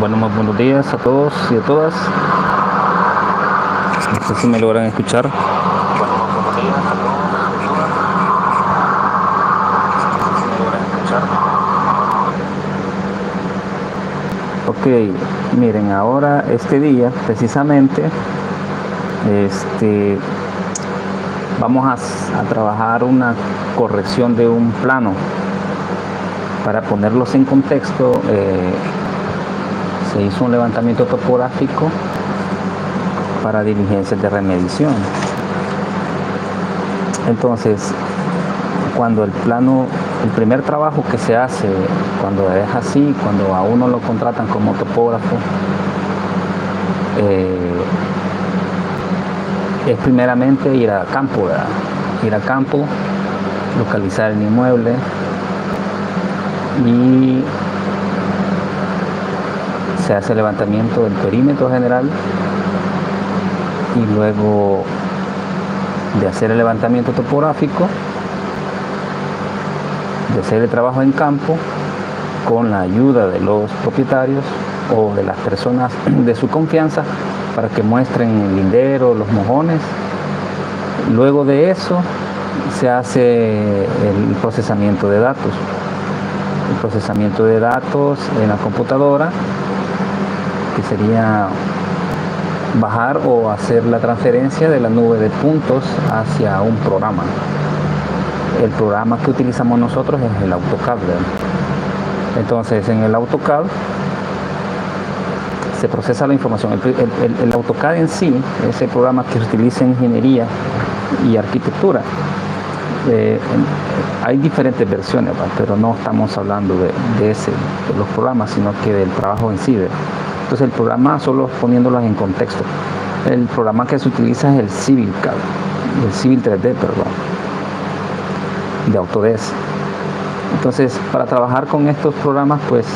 Bueno, muy buenos días a todos y a todas. No sé si me logran escuchar. Bueno, muy buenos días a todos y a todas. No sé si me logran escuchar. Ok, miren, ahora este día precisamente vamos a trabajar una corrección de un plano. Para ponerlos en contexto, se hizo un levantamiento topográfico para diligencias de remediación. Entonces, cuando el primer trabajo que se hace, cuando es así, cuando a uno lo contratan como topógrafo, es primeramente ir a campo, ¿verdad? Ir a campo, localizar el inmueble y se hace el levantamiento del perímetro general, y luego de hacer el levantamiento topográfico, de hacer el trabajo en campo con la ayuda de los propietarios o de las personas de su confianza para que muestren el lindero, los mojones. Luego de eso se hace el procesamiento de datos. El procesamiento de datos en la computadora, que sería bajar o hacer la transferencia de la nube de puntos hacia un programa. El programa que utilizamos nosotros es el AutoCAD. Entonces, en el AutoCAD se procesa la información. El AutoCAD en sí es el programa que se utiliza en ingeniería y arquitectura. Hay diferentes versiones, pero no estamos hablando de los programas, sino que del trabajo en sí. Entonces, el programa, solo poniéndolos en contexto, el programa que se utiliza es el Civil CAD, el Civil 3D, de Autodesk. Entonces, para trabajar con estos programas, pues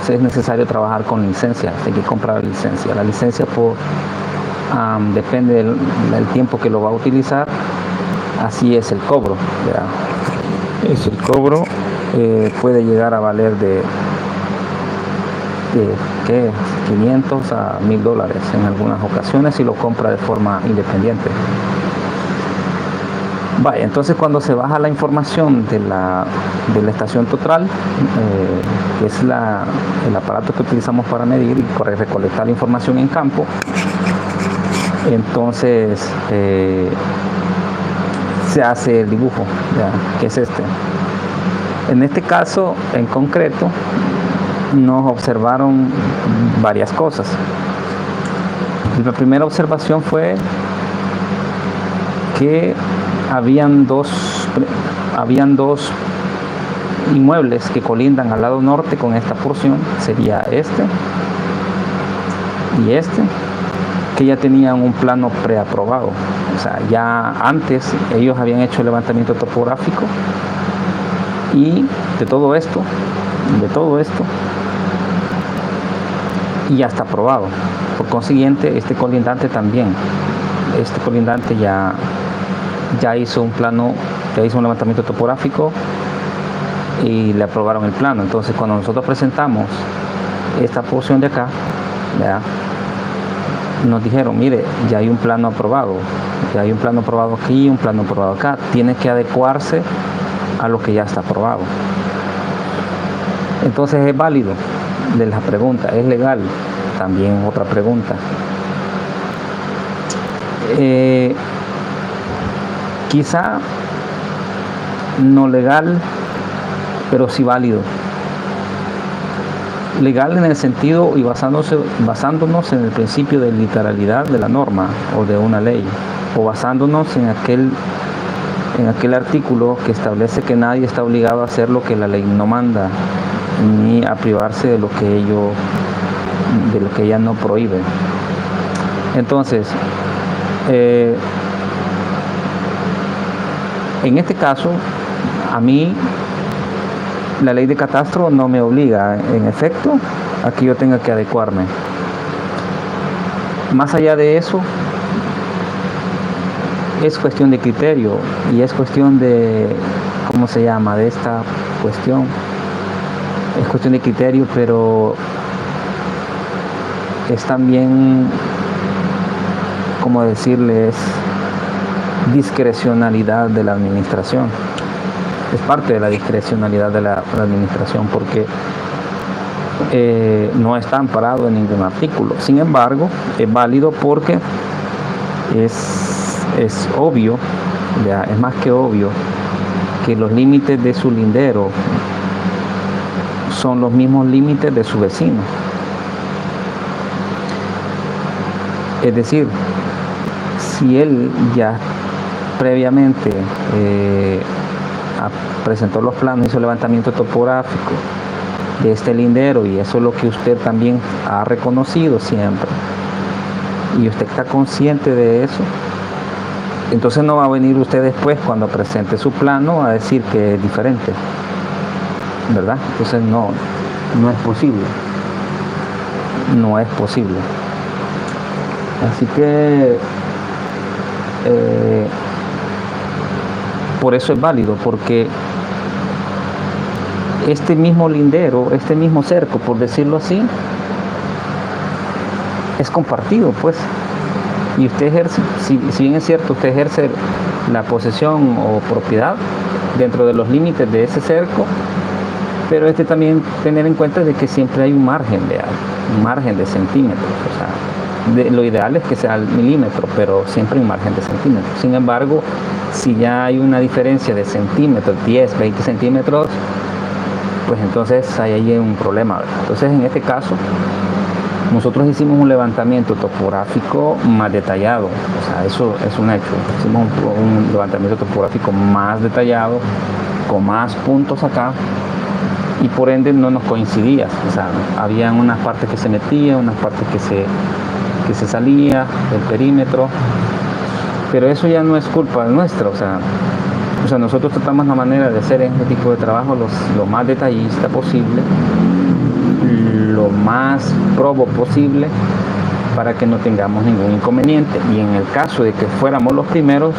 es necesario trabajar con licencia. Hay que comprar licencia. La licencia depende del tiempo que lo va a utilizar. Así es el cobro, ¿verdad? El cobro puede llegar a valer de 500 a $1000 en algunas ocasiones si lo compra de forma independiente. Vaya, entonces cuando se baja la información de la estación total, que es el aparato que utilizamos para medir y recolectar la información en campo, entonces se hace el dibujo, ¿ya? Que es este. En este caso, en concreto, nos observaron varias cosas. La primera observación fue que habían dos inmuebles que colindan al lado norte con esta porción, sería este y este, que ya tenían un plano preaprobado. O sea, ya antes ellos habían hecho el levantamiento topográfico y de todo esto y ya está aprobado. Por consiguiente, este colindante también. Este colindante ya hizo un plano, ya hizo un levantamiento topográfico y le aprobaron el plano. Entonces, cuando nosotros presentamos esta porción de acá, ¿verdad?, nos dijeron, mire, ya hay un plano aprobado, ya hay un plano aprobado aquí, un plano aprobado acá, tiene que adecuarse a lo que ya está aprobado. Entonces, ¿es válido? De la pregunta, ¿es legal? También otra pregunta. Quizá no legal, pero sí válido. Legal en el sentido y basándonos en el principio de literalidad de la norma o de una ley, o basándonos en aquel artículo que establece que nadie está obligado a hacer lo que la ley no manda, ni a privarse de lo que ella no prohíbe. Entonces, en este caso, a mí la ley de catastro no me obliga, en efecto, a que yo tenga que adecuarme. Más allá de eso, es cuestión de criterio y es cuestión de, ¿cómo se llama?, de esta cuestión. Es cuestión de criterio, pero es también, como decirles, discrecionalidad de la administración. Es parte de la discrecionalidad de la administración porque no está amparado en ningún artículo. Sin embargo, es válido porque es obvio, ya es más que obvio, que los límites de su lindero son los mismos límites de su vecino. Es decir, si él ya previamente presentó los planos, hizo levantamiento topográfico de este lindero, y eso es lo que usted también ha reconocido siempre, y usted está consciente de eso, entonces no va a venir usted después, cuando presente su plano, a decir que es diferente, ¿verdad? Entonces no es posible. No es posible. Así que por eso es válido, porque este mismo lindero, este mismo cerco, por decirlo así, es compartido, pues. Y usted ejerce, si bien es cierto, usted ejerce la posesión o propiedad dentro de los límites de ese cerco, pero también tener en cuenta de que siempre hay un margen de centímetros. O sea, lo ideal es que sea el milímetro, pero siempre hay un margen de centímetros. Sin embargo, si ya hay una diferencia de centímetros, 10, 20 centímetros, pues entonces ahí hay un problema, ¿verdad? Entonces, en este caso, nosotros hicimos un levantamiento topográfico más detallado, o sea, eso es un hecho. Hicimos un levantamiento topográfico más detallado, con más puntos acá, y por ende no nos coincidía. O sea, había unas partes que se metían, unas partes que se salía del perímetro, pero eso ya no es culpa nuestra. O sea, nosotros tratamos la manera de hacer este tipo de trabajo lo más detallista posible, lo más probo posible, para que no tengamos ningún inconveniente. Y en el caso de que fuéramos los primeros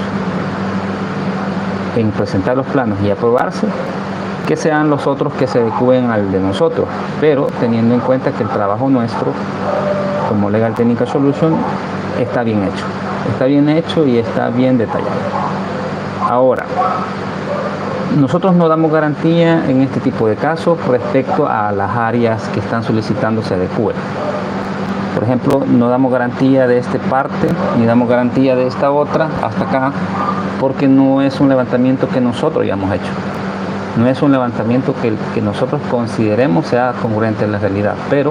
en presentar los planos y aprobarse, que sean los otros que se adecúen al de nosotros, pero teniendo en cuenta que el trabajo nuestro como Legal Technical Solution está bien hecho y está bien detallado. Ahora, nosotros no damos garantía en este tipo de casos respecto a las áreas que están solicitando se adecúen. Por ejemplo, no damos garantía de esta parte, ni damos garantía de esta otra, hasta acá, porque no es un levantamiento que nosotros ya hemos hecho. No es un levantamiento que nosotros consideremos sea congruente en la realidad, pero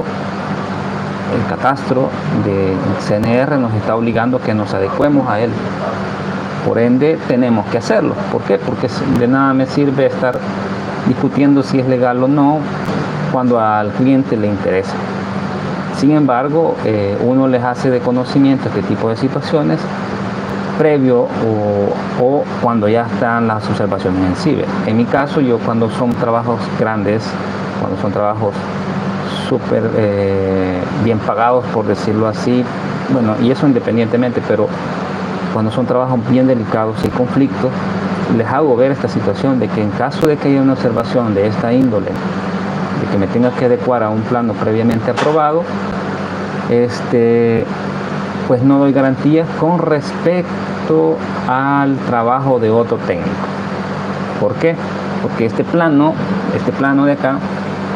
el catastro de CNR nos está obligando a que nos adecuemos a él. Por ende, tenemos que hacerlo. ¿Por qué? Porque de nada me sirve estar discutiendo si es legal o no cuando al cliente le interesa. Sin embargo, uno les hace de conocimiento este tipo de situaciones previo o cuando ya están las observaciones en sí. En mi caso, yo cuando son trabajos grandes, cuando son trabajos súper bien pagados, por decirlo así, bueno, y eso independientemente, pero cuando son trabajos bien delicados y conflictos, les hago ver esta situación de que en caso de que haya una observación de esta índole, de que me tenga que adecuar a un plano previamente aprobado, pues no doy garantías con respecto al trabajo de otro técnico. ¿Por qué? Porque este plano de acá,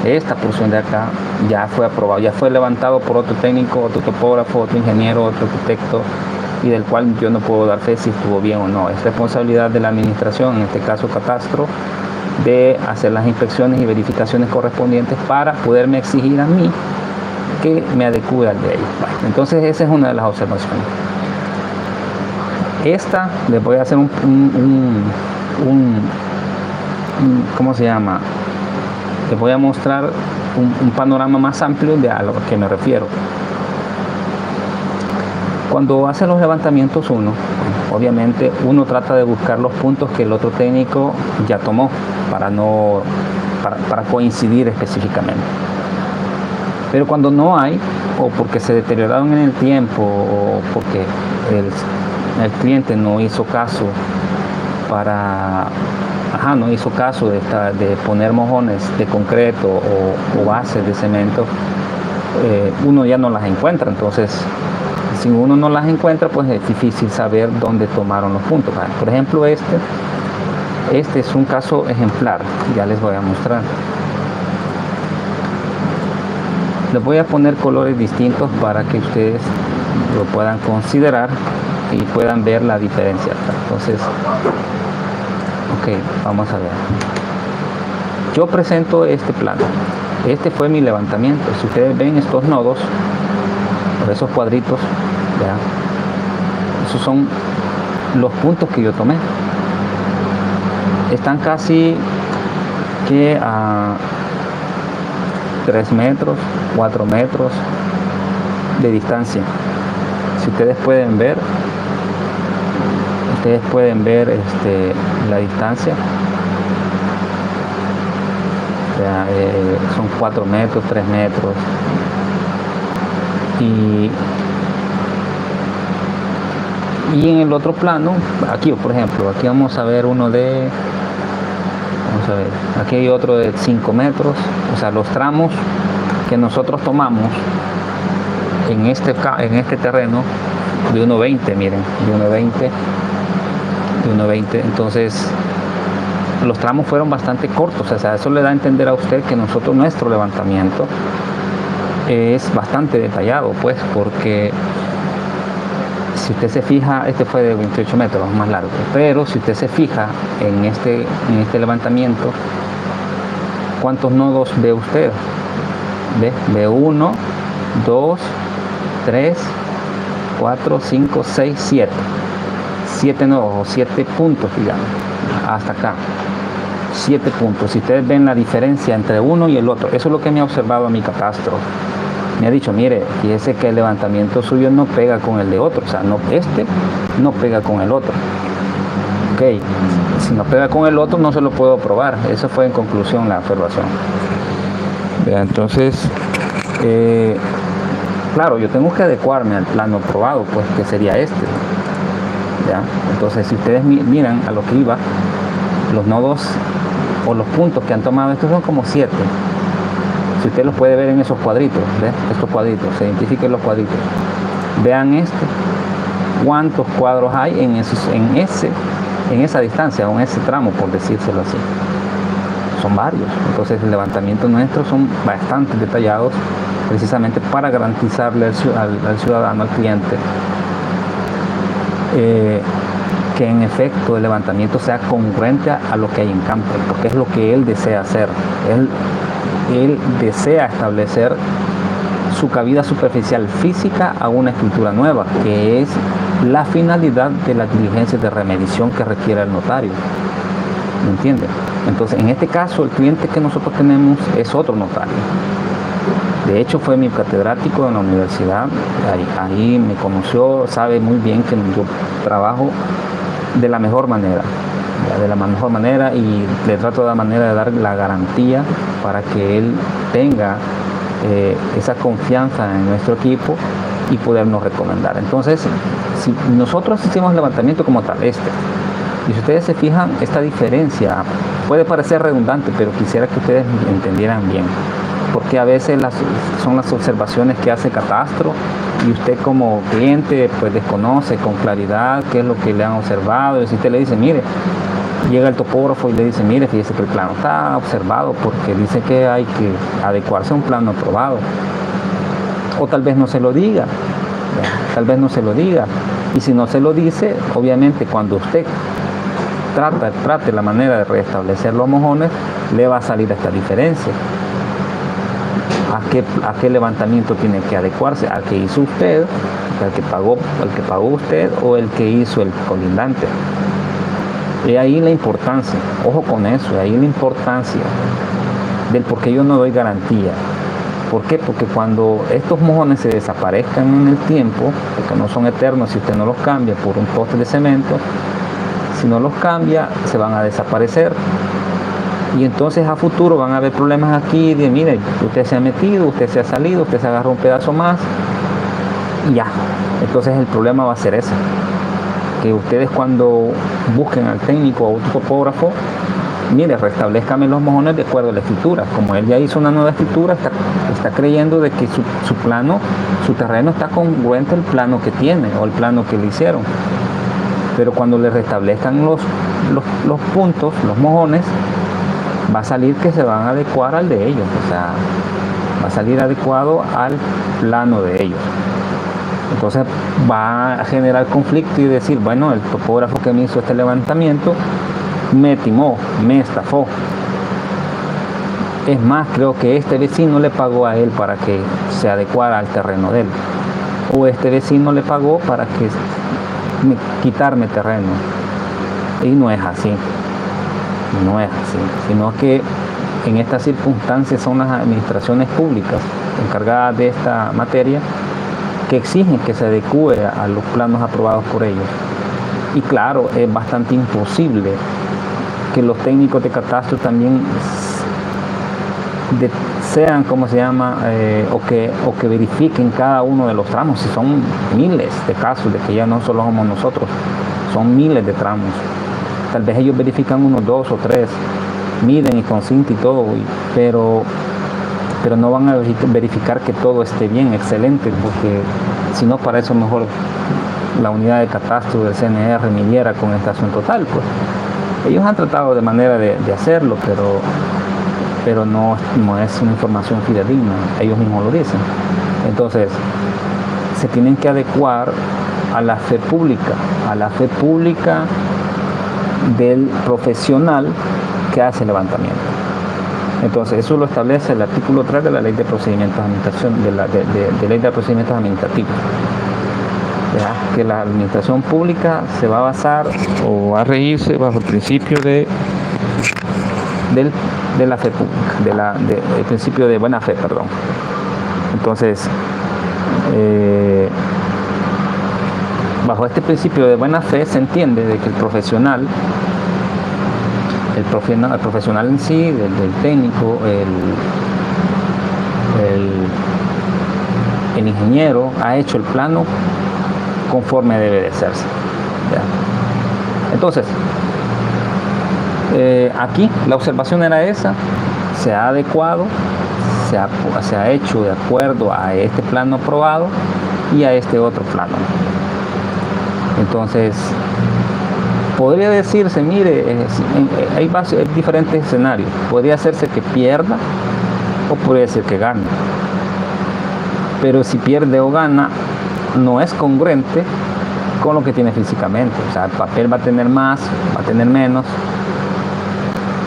esta porción de acá, ya fue aprobado, ya fue levantado por otro técnico, otro topógrafo, otro ingeniero, otro arquitecto, y del cual yo no puedo dar fe si estuvo bien o no. Es responsabilidad de la administración, en este caso catastro, de hacer las inspecciones y verificaciones correspondientes para poderme exigir a mí que me adecue al de ellos. Entonces esa es una de las observaciones. Les voy a hacer ¿cómo se llama? Les voy a mostrar un panorama más amplio de a lo que me refiero. Cuando hace los levantamientos obviamente uno trata de buscar los puntos que el otro técnico ya tomó para coincidir específicamente. Pero cuando no hay, o porque se deterioraron en el tiempo, o porque el cliente no hizo caso de poner mojones de concreto o bases de cemento, uno ya no las encuentra. Entonces, si uno no las encuentra, pues es difícil saber dónde tomaron los puntos. Por ejemplo, este es un caso ejemplar, ya les voy a mostrar. Les voy a poner colores distintos para que ustedes lo puedan considerar y puedan ver la diferencia. Entonces, ok, vamos a ver. Yo presento este plano. Este fue mi levantamiento. Si ustedes ven estos nodos, por esos cuadritos, ¿ya? Esos son los puntos que yo tomé. Están casi que a 3 metros, 4 metros de distancia. Si ustedes pueden ver, la distancia. Son 4 metros, 3 metros. Y en el otro plano, aquí por ejemplo, aquí vamos a ver uno de, vamos a ver, aquí hay otro de 5 metros, o sea, los tramos que nosotros tomamos en este terreno de 1.20, miren, de 1.20, entonces los tramos fueron bastante cortos, o sea, eso le da a entender a usted que nuestro levantamiento es bastante detallado, pues, porque si usted se fija, este fue de 28 metros, más largo, pero si usted se fija en este levantamiento, ¿cuántos nodos ve usted? Ve 1, 2, 3, 4, 5, 6, 7. 7 nodos o 7 puntos, digamos, hasta acá. 7 puntos. Si ustedes ven la diferencia entre uno y el otro, eso es lo que me ha observado a mi catastro. Me ha dicho, mire, fíjese que el levantamiento suyo no pega con el de otro, o sea, este no pega con el otro. Ok, si no pega con el otro no se lo puedo probar. Eso fue en conclusión la observación. Entonces, claro, yo tengo que adecuarme al plano probado, pues, que sería este. ¿Ya? Entonces, si ustedes miran a lo que iba, los nodos o los puntos que han tomado, estos son como 7. Si usted los puede ver en esos cuadritos, ¿ves? Estos cuadritos, se identifiquen los cuadritos. Vean cuántos cuadros hay en esa distancia, o en ese tramo, por decírselo así. Son varios. Entonces el levantamiento nuestro son bastante detallados, precisamente para garantizarle al ciudadano, al cliente, que en efecto el levantamiento sea congruente a lo que hay en campo, porque es lo que él desea hacer. Él desea establecer su cabida superficial física a una estructura nueva, que es la finalidad de las diligencias de remediación que requiere el notario. ¿Me entiende? Entonces, en este caso, el cliente que nosotros tenemos es otro notario. De hecho, fue mi catedrático en la universidad, ahí me conoció, sabe muy bien que yo trabajo de la mejor manera. Y le trato de la manera de dar la garantía para que él tenga esa confianza en nuestro equipo y podernos recomendar. Entonces, si nosotros hicimos levantamiento como tal, y si ustedes se fijan, esta diferencia puede parecer redundante, pero quisiera que ustedes entendieran bien, porque a veces son las observaciones que hace catastro y usted como cliente pues desconoce con claridad qué es lo que le han observado. Y si usted le dice, mire, llega el topógrafo y le dice, mire, fíjese que el plano está observado porque dice que hay que adecuarse a un plano aprobado, o tal vez no se lo diga, y si no se lo dice, obviamente cuando usted trate la manera de restablecer los mojones, le va a salir esta diferencia. ¿A qué levantamiento tiene que adecuarse? ¿Al que hizo usted, al que pagó usted, o el que hizo el colindante? Y ahí la importancia, ojo con eso, ahí la importancia del por qué yo no doy garantía. ¿Por qué? Porque cuando estos mojones se desaparezcan en el tiempo, porque no son eternos si usted no los cambia por un poste de cemento, si no los cambia, se van a desaparecer. Y entonces a futuro van a haber problemas aquí de, mire, usted se ha metido, usted se ha salido, usted se agarró un pedazo más, y ya. Entonces el problema va a ser ese. Que ustedes cuando busquen al técnico o a un topógrafo, mire, restablézcame los mojones de acuerdo a la escritura. Como él ya hizo una nueva escritura, está creyendo de que su plano, su terreno está congruente al plano que tiene o el plano que le hicieron. Pero cuando le restablezcan los puntos, los mojones, va a salir que se van a adecuar al de ellos, o sea, va a salir adecuado al plano de ellos. Entonces va a generar conflicto y decir, bueno, el topógrafo que me hizo este levantamiento me timó, me estafó. Es más, creo que este vecino le pagó a él para que se adecuara al terreno de él, o este vecino le pagó para que quitarme terreno. Y no es así, no es así, sino que en estas circunstancias son las administraciones públicas encargadas de esta materia que exigen que se adecue a los planos aprobados por ellos. Y claro, es bastante imposible que los técnicos de catastro también sean, ¿cómo se llama? O que verifiquen cada uno de los tramos, si son miles de casos, de que ya no solo somos nosotros, son miles de tramos. Tal vez ellos verifican unos 2 o 3, miden y con cinta y todo, pero no van a verificar que todo esté bien, excelente, porque si no, para eso mejor la unidad de catastro del CNR midiera con esta estación total. Pues ellos han tratado de manera de hacerlo, pero no es una información fidedigna, ellos mismos lo dicen. Entonces se tienen que adecuar a la fe pública del profesional que hace el levantamiento. Entonces eso lo establece el artículo 3 de la Ley de Procedimientos de Ley de Procedimientos Administrativos. ¿Ya? Que la administración pública se va a basar o va a regirse bajo el principio de la fe pública, el principio de buena fe, perdón. Entonces, bajo este principio de buena fe se entiende de que el profesional en sí, del técnico, el ingeniero ha hecho el plano conforme debe de hacerse. ¿Ya? Entonces, aquí la observación era esa, se ha adecuado, se ha hecho de acuerdo a este plano aprobado y a este otro plano. Entonces, podría decirse, mire, hay diferentes escenarios. Podría hacerse que pierda o podría ser que gane. Pero si pierde o gana, no es congruente con lo que tiene físicamente. O sea, el papel va a tener más, va a tener menos,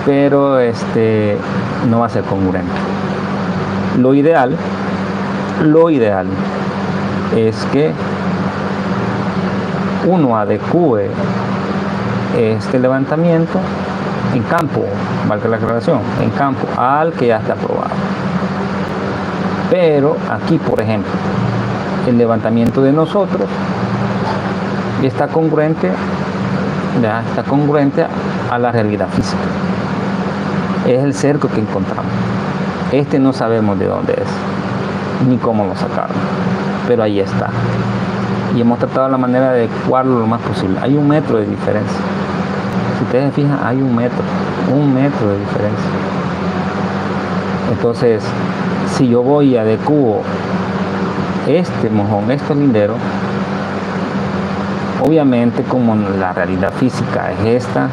pero no va a ser congruente. Lo ideal es que uno adecue este levantamiento en campo, valga la aclaración, en campo al que ya está aprobado. Pero aquí, por ejemplo, el levantamiento de nosotros está congruente a la realidad física. Es el cerco que encontramos. No sabemos de dónde es, ni cómo lo sacaron, pero ahí está. Y hemos tratado la manera de adecuarlo lo más posible. Hay 1 metro de diferencia. Si ustedes se fijan, hay 1 metro de diferencia. Entonces, si yo voy y adecuo este mojón, este lindero, obviamente como la realidad física es esta,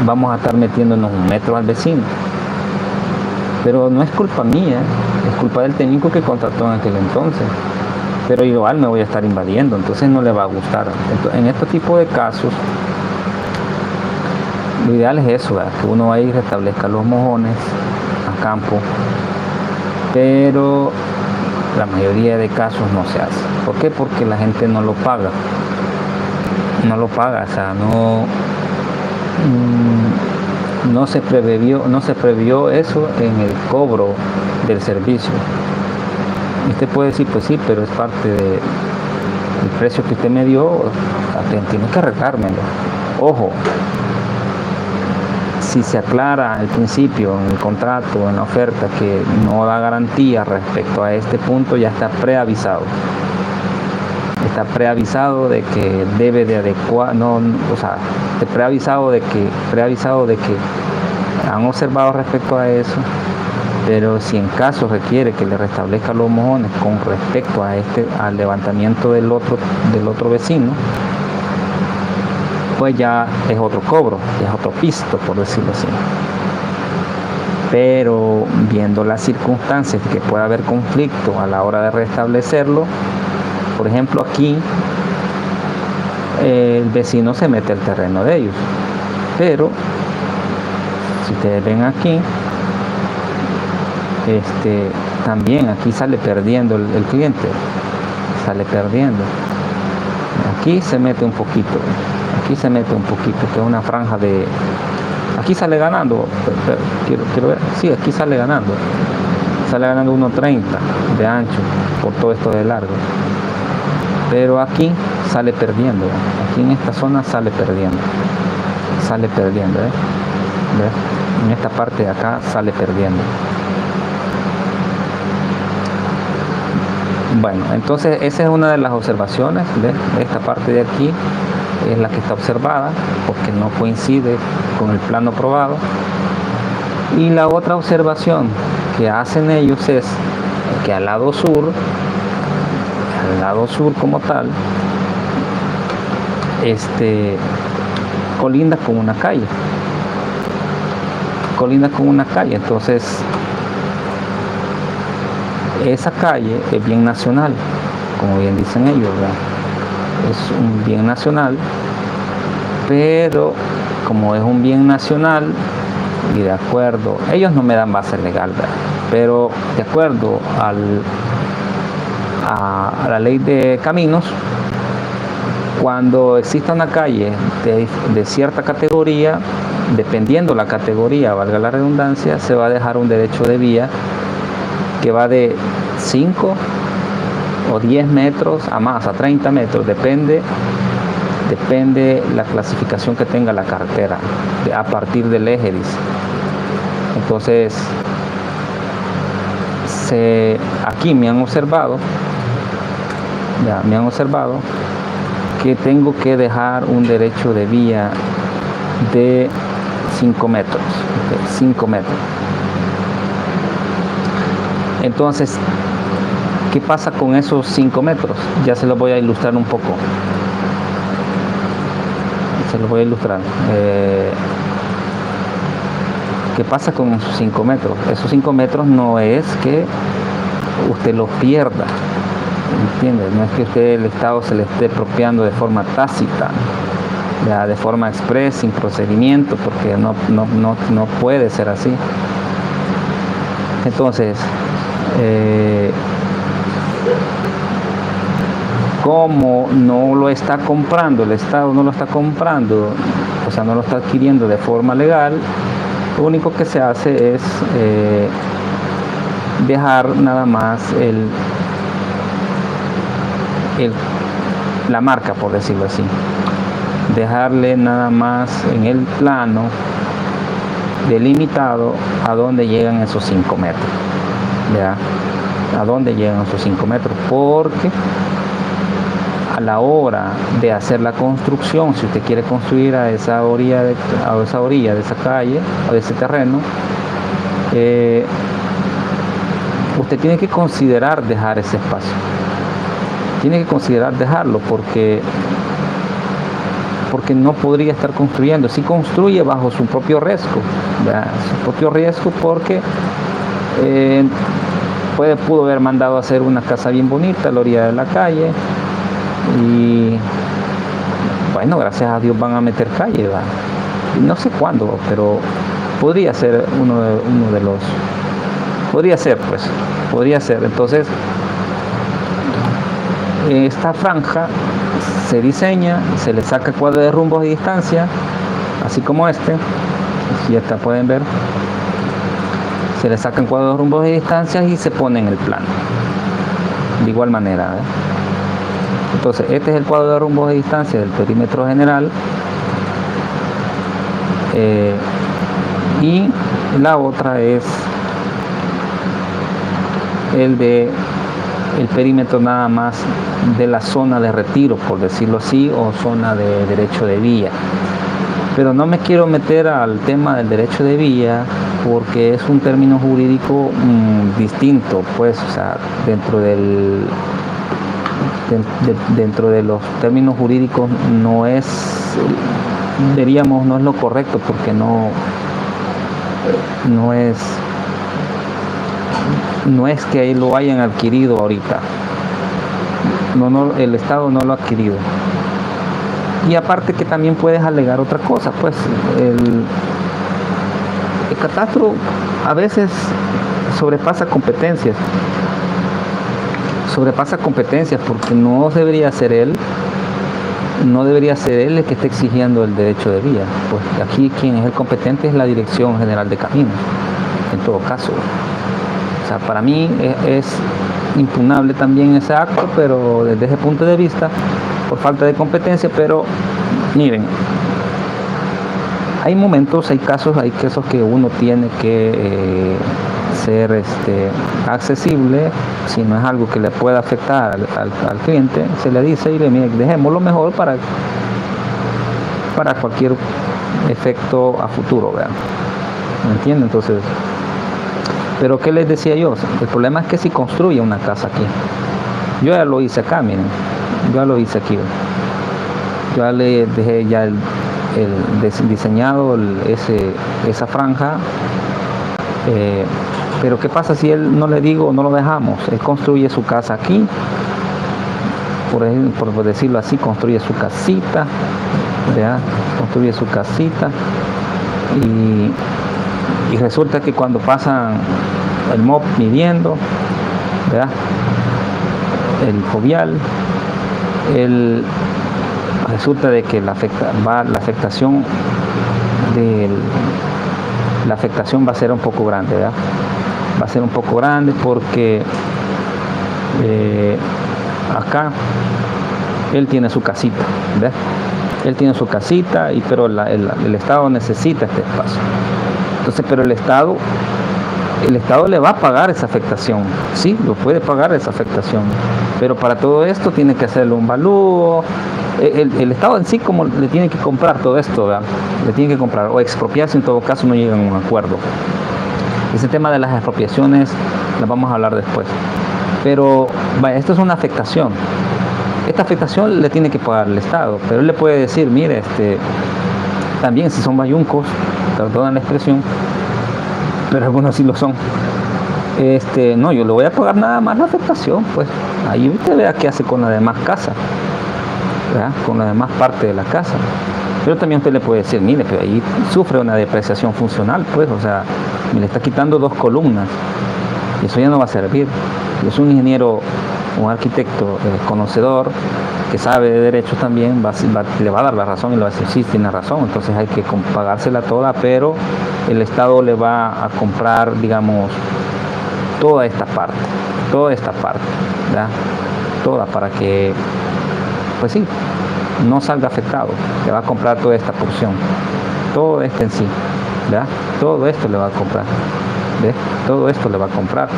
vamos a estar metiéndonos 1 metro al vecino. Pero no es culpa mía, es culpa del técnico que contrató en aquel entonces. Pero igual me voy a estar invadiendo, entonces no le va a gustar. Entonces, en este tipo de casos, lo ideal es eso, ¿verdad? Que uno vaya y restablezca los mojones a campo, pero la mayoría de casos no se hace. ¿Por qué? Porque la gente no lo paga. O sea, no se previó eso en el cobro del servicio. Usted puede decir, pues sí, pero es parte del precio que usted me dio, tiene que arreglármelo. Ojo, si se aclara al principio en el contrato, en la oferta, que no da garantía respecto a este punto, ya está preavisado. Está preavisado de que debe de adecuar, preavisado de que han observado respecto a eso, pero si en caso requiere que le restablezca los mojones con respecto al levantamiento del otro vecino, pues ya es otro cobro, ya es otro pisto, por decirlo así. Pero viendo las circunstancias que pueda haber conflicto a la hora de restablecerlo, por ejemplo aquí el vecino se mete al terreno de ellos, pero si ustedes ven aquí, también aquí sale perdiendo el cliente, sale perdiendo. Aquí se mete un poquito, que es una franja de... Aquí sale ganando, pero quiero ver, sí, aquí sale ganando 1.30 de ancho por todo esto de largo, pero aquí sale perdiendo, aquí en esta zona sale perdiendo, ¿ves? En esta parte de acá sale perdiendo. Bueno, entonces esa es una de las observaciones, ¿ves? Esta parte de aquí es la que está observada porque no coincide con el plano probado, y la otra observación que hacen ellos es que al lado sur como tal, colinda con una calle, entonces esa calle es bien nacional, como bien dicen ellos, ¿verdad? Es un bien nacional, pero como es un bien nacional y de acuerdo, ellos no me dan base legal, ¿verdad? Pero de acuerdo a la ley de caminos, cuando exista una calle de cierta categoría, dependiendo la categoría, valga la redundancia, se va a dejar un derecho de vía que va de 5 o 10 metros a más, a 30 metros, depende la clasificación que tenga la carretera a partir del eje, dice. Entonces aquí me han observado que tengo que dejar un derecho de vía de 5 metros, 5 metros. Entonces, ¿qué pasa con esos 5 metros? Ya se los voy a ilustrar un poco. ¿Qué pasa con esos 5 metros? Esos 5 metros no es que usted los pierda, ¿entiende? No es que el Estado se le esté expropiando de forma tácita, ya, de forma express, sin procedimiento, porque no puede ser así. Entonces, como no lo está comprando, el Estado no lo está comprando, o sea, no lo está adquiriendo de forma legal, lo único que se hace es dejar nada más la marca, por decirlo así, dejarle nada más en el plano delimitado a dónde llegan esos 5 metros, ¿ya? A dónde llegan esos 5 metros, porque a la hora de hacer la construcción, si usted quiere construir a esa orilla de esa calle o de ese terreno, usted tiene que considerar dejar ese espacio, tiene que considerar dejarlo, porque no podría estar construyendo. Si construye bajo su propio riesgo, ¿verdad? Su propio riesgo, porque pudo haber mandado a hacer una casa bien bonita a la orilla de la calle y bueno, gracias a Dios van a meter calle, ¿verdad? No sé cuándo, pero podría ser uno de los, podría ser. Entonces esta franja se diseña, se le saca cuadro de rumbos y distancia, así como si ya pueden ver, se le sacan cuadros de rumbos y distancias y se pone en el plano de igual manera, ¿eh? Entonces este es el cuadro de rumbos y distancia del perímetro general, y la otra es el perímetro nada más de la zona de retiro, por decirlo así, o zona de derecho de vía. Pero no me quiero meter al tema del derecho de vía porque es un término jurídico distinto, pues, o sea, dentro de los términos jurídicos no es, diríamos, no es lo correcto porque no es que lo hayan adquirido ahorita. No, el Estado no lo ha adquirido. Y aparte que también puedes alegar otra cosa, pues el catastro a veces sobrepasa competencias porque no debería ser él el que esté exigiendo el derecho de vía. Pues aquí quien es el competente es la Dirección General de Caminos, en todo caso. O sea, para mí es impugnable también ese acto, pero desde ese punto de vista, por falta de competencia. Pero miren, hay momentos, hay casos que uno tiene que ser accesible. Si no es algo que le pueda afectar al cliente, se le dice y le mire, dejémoslo mejor para cualquier efecto a futuro, ¿verdad? ¿Me entienden? Entonces, pero ¿qué les decía yo? El problema es que si construye una casa aquí, yo ya lo hice acá, miren, yo ya lo hice aquí, yo ya le dejé ya el diseñado esa franja, pero ¿qué pasa si él no le digo, no lo dejamos? Él construye su casa aquí, por decirlo así, construye su casita, ¿verdad? Construye su casita y resulta que cuando pasan el MOP midiendo, ¿verdad?, el jovial, resulta de que la afectación va a ser un poco grande, ¿verdad? Va a ser un poco grande porque acá él tiene su casita, ¿verdad? Él tiene su casita, pero el Estado necesita este espacio. Entonces, pero el Estado le va a pagar esa afectación, sí, lo puede pagar esa afectación, pero para todo esto tiene que hacerle un valúo. El Estado en sí como le tiene que comprar todo esto, ¿verdad? Le tiene que comprar o expropiarse, en todo caso no llegan a un acuerdo. Ese tema de las expropiaciones las vamos a hablar después. Pero vaya, esto es una afectación. Esta afectación le tiene que pagar el Estado, pero él le puede decir, mire, también si son bayuncos, perdonan la expresión, pero algunos sí lo son. No, yo le voy a pagar nada más la afectación, pues ahí usted vea qué hace con la demás casa, ¿verdad?, con la demás parte de la casa. Pero también usted le puede decir, mire, pero ahí sufre una depreciación funcional, pues, o sea, me le está quitando 2 columnas y eso ya no va a servir. Yo soy un ingeniero, un arquitecto conocedor, que sabe de derecho también, le va a dar la razón y le va a decir, sí, tiene razón, entonces hay que pagársela toda, pero el Estado le va a comprar, digamos, toda esta parte, ¿verdad?, toda, para que, pues sí, no salga afectado. Le va a comprar toda esta porción, todo esto en sí, ¿verdad? Todo esto le va a comprar, ¿ves? Todo esto le va a comprar.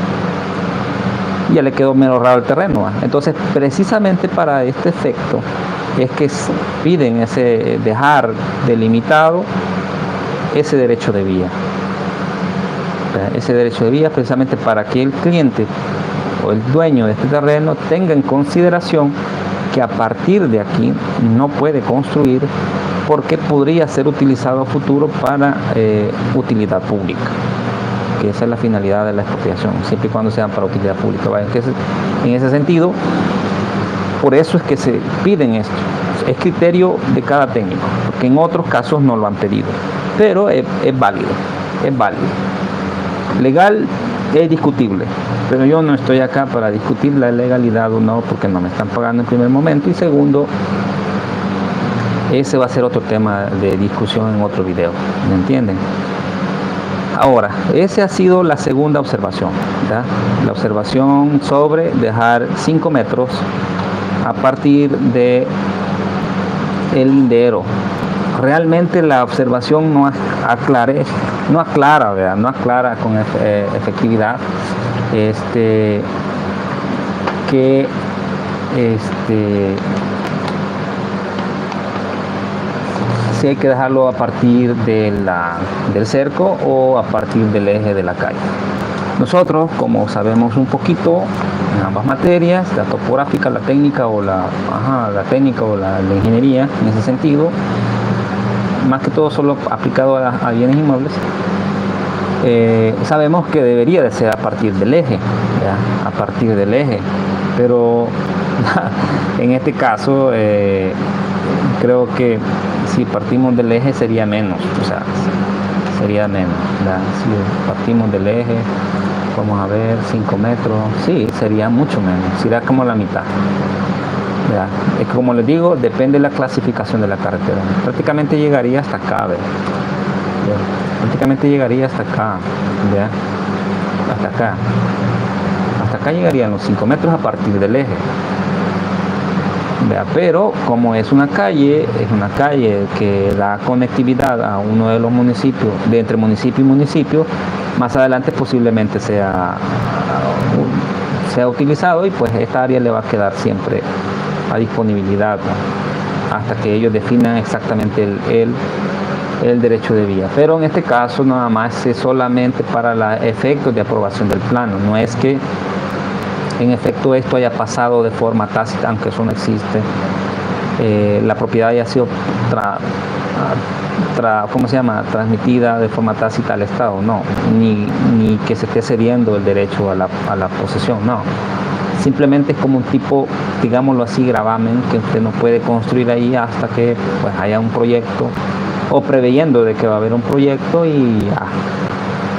Y ya le quedó menos raro el terreno, ¿verdad? Entonces, precisamente para este efecto es que piden dejar delimitado ese derecho de vía. Ese derecho de vía precisamente para que el cliente o el dueño de este terreno tenga en consideración que a partir de aquí no puede construir porque podría ser utilizado a futuro para utilidad pública, que esa es la finalidad de la expropiación, siempre y cuando sean para utilidad pública. En ese sentido, por eso es que se piden esto. Es criterio de cada técnico, porque en otros casos no lo han pedido, pero es válido. Legal es discutible, pero yo no estoy acá para discutir la legalidad o no, porque no me están pagando en primer momento, y segundo, ese va a ser otro tema de discusión en otro video, ¿me entienden? Ahora, esa ha sido la segunda observación, ¿verdad? La observación sobre dejar 5 metros a partir de el lindero. Realmente la observación no aclara, ¿verdad?, no aclara con efectividad que si hay que dejarlo a partir del cerco o a partir del eje de la calle. Nosotros, como sabemos un poquito en ambas materias, la topográfica, la técnica o la ingeniería en ese sentido, más que todo solo aplicado a bienes inmuebles, sabemos que debería de ser a partir del eje, ¿ya? A partir del eje, pero en este caso creo que si partimos del eje sería menos, o sea, sería menos, ¿ya? Si partimos del eje, vamos a ver, 5 metros, sí, sería mucho menos, sería como la mitad. ¿Ya? Es como les digo, depende de la clasificación de la carretera. Prácticamente llegaría hasta acá, ¿verdad? Prácticamente llegaría hasta acá, ¿ya? Hasta acá. Hasta acá llegarían los 5 metros a partir del eje. ¿Ya? Pero como es una calle que da conectividad a uno de los municipios, de entre municipio y municipio, más adelante posiblemente sea utilizado y pues esta área le va a quedar siempre a disponibilidad, ¿no? Hasta que ellos definan exactamente el derecho de vía. Pero en este caso nada más es solamente para los efectos de aprobación del plano, no es que en efecto esto haya pasado de forma tácita, aunque eso no existe, la propiedad haya sido transmitida de forma tácita al Estado, no, ni que se esté cediendo el derecho a la posesión, no. Simplemente es como un tipo, digámoslo así, gravamen, que usted no puede construir ahí hasta que pues haya un proyecto, o preveyendo de que va a haber un proyecto y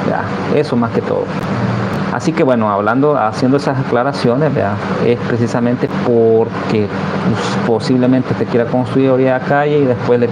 ya, eso más que todo. Así que bueno, haciendo esas aclaraciones, ¿verdad? Es precisamente porque pues, posiblemente te quiera construir orilla de calle y después le